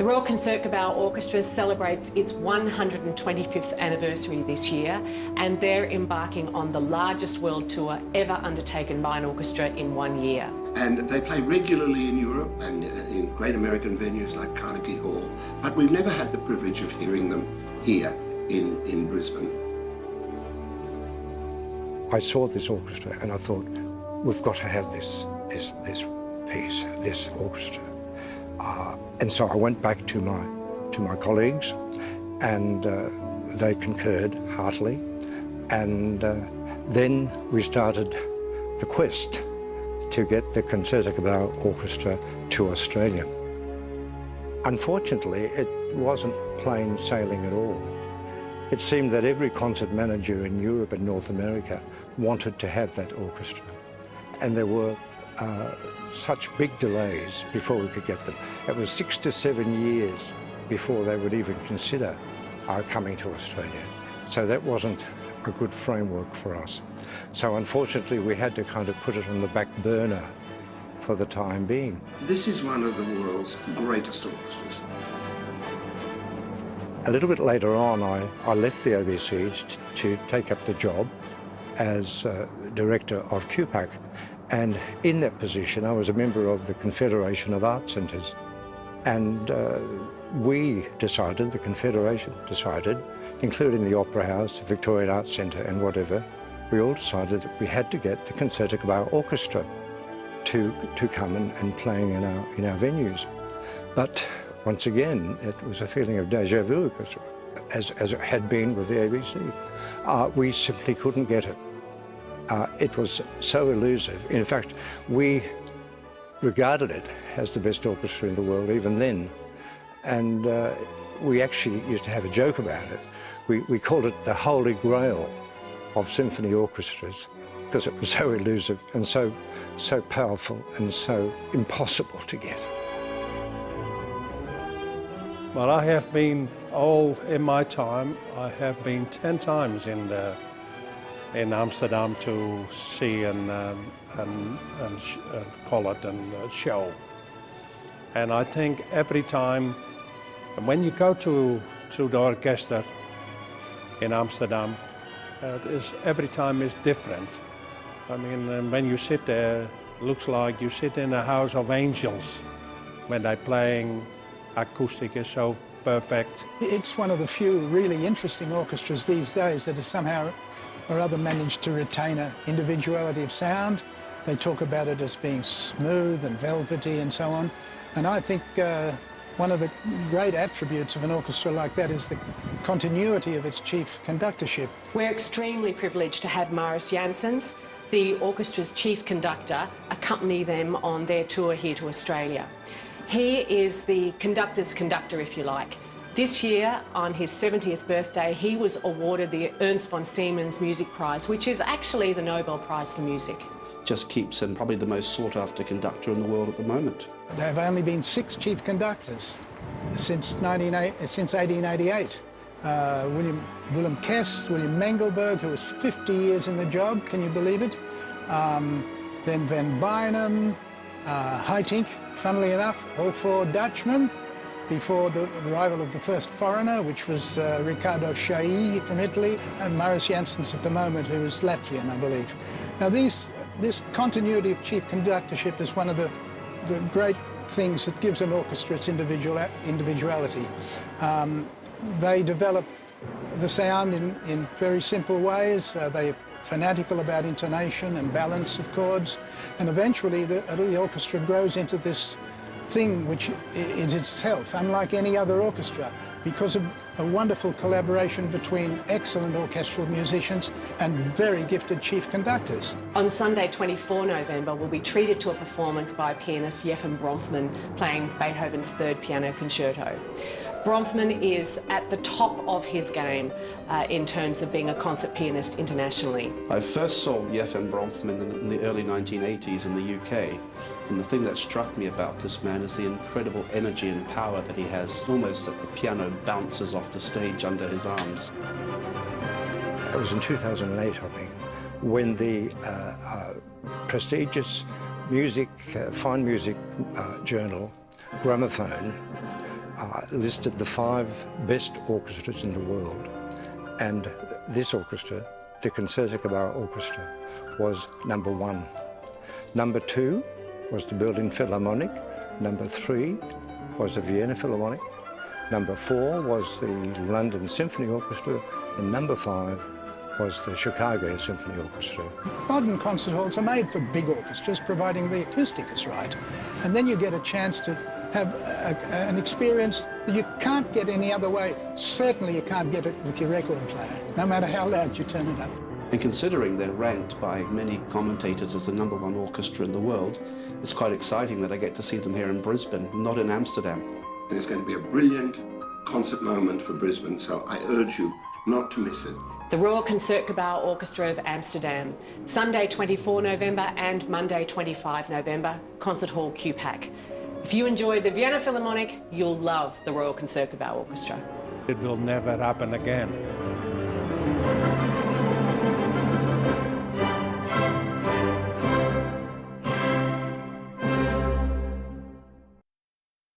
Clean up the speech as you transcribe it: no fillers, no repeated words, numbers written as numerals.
The Royal Concertgebouw Orchestra celebrates its 125th anniversary this year, and they're embarking on the largest world tour ever undertaken by an orchestra in 1 year. And they play regularly in Europe and in great American venues like Carnegie Hall, but we've never had the privilege of hearing them here in Brisbane. I saw this orchestra and I thought, we've got to have this piece, this orchestra. And so I went back to my colleagues, and they concurred heartily. And then we started the quest to get the Concertgebouw Orchestra to Australia. Unfortunately, it wasn't plain sailing at all. It seemed that every concert manager in Europe and North America wanted to have that orchestra, and there were such big delays before we could get them. It was 6 to 7 years before they would even consider coming to Australia. So that wasn't a good framework for us. So unfortunately we had to kind of put it on the back burner for the time being. This is one of the world's greatest orchestras. A little bit later on I left the ABC to take up the job as director of QPAC. And in that position, I was a member of the Confederation of Art Centres. And we decided, the Confederation decided, including the Opera House, the Victorian Arts Centre and whatever, we all decided that we had to get the Concertgebouw Orchestra to come and playing in our venues. But once again, it was a feeling of déjà vu, because as it had been with the ABC. We simply couldn't get it. It was so elusive. In fact, we regarded it as the best orchestra in the world even then. And we actually used to have a joke about it. We called it the Holy Grail of symphony orchestras, because it was so elusive and so powerful and so impossible to get. Well, I have been, all in my time, I have been 10 times in Amsterdam to see and call it a show. And I think every time, when you go to the orchestra in Amsterdam, every time is different. I mean, when you sit there, it looks like you sit in a house of angels when they're playing. Acoustic is so perfect. It's one of the few really interesting orchestras these days that has somehow or other managed to retain an individuality of sound. They talk about it as being smooth and velvety and so on. And I think one of the great attributes of an orchestra like that is the continuity of its chief conductorship. We're extremely privileged to have Maurice Janssens, the orchestra's chief conductor, accompany them on their tour here to Australia. He is the conductor's conductor, if you like. This year, on his 70th birthday, he was awarded the Ernst von Siemens Music Prize, which is actually the Nobel Prize for Music. Just keeps him probably the most sought-after conductor in the world at the moment. There have only been 6 chief conductors since 1888. Willem Kess, William Mengelberg, who was 50 years in the job, can you believe it? Then Van Bynum, Haitink, funnily enough, all 4 Dutchmen, before the arrival of the first foreigner, which was Riccardo Chailly from Italy, and Maurice Janssens at the moment, who is Latvian, I believe. Now this continuity of chief conductorship is one of the great things that gives an orchestra its individuality. They develop the sound in very simple ways. They're fanatical about intonation and balance of chords, and eventually the orchestra grows into this thing which is itself unlike any other orchestra because of a wonderful collaboration between excellent orchestral musicians and very gifted chief conductors. On Sunday, 24 November, we'll be treated to a performance by pianist Jeffen Bronfman playing Beethoven's 3rd Piano Concerto. Bronfman is at the top of his game in terms of being a concert pianist internationally. I first saw Jeffen Bronfman in the early 1980s in the UK, and the thing that struck me about this man is the incredible energy and power that he has, almost that the piano bounces off the stage under his arms. It was in 2008, I think, when the prestigious fine music journal, Gramophone, listed the 5 best orchestras in the world, and this orchestra, the Concertgebouw Orchestra, was number 1. Number 2 was the Berlin Philharmonic. Number 3 was the Vienna Philharmonic. Number 4 was the London Symphony Orchestra, and number 5 was the Chicago Symphony Orchestra. Modern concert halls are made for big orchestras, providing the acoustic is right. And then you get a chance to have an experience that you can't get any other way. Certainly you can't get it with your record player, no matter how loud you turn it up. And considering they're ranked by many commentators as the #1 orchestra in the world, it's quite exciting that I get to see them here in Brisbane, not in Amsterdam. And it's going to be a brilliant concert moment for Brisbane, so I urge you not to miss it. The Royal Concertgebouw Orchestra of Amsterdam, Sunday 24 November and Monday 25 November, Concert Hall QPAC. If you enjoyed the Vienna Philharmonic, you'll love the Royal Concertgebouw Orchestra. It will never happen again.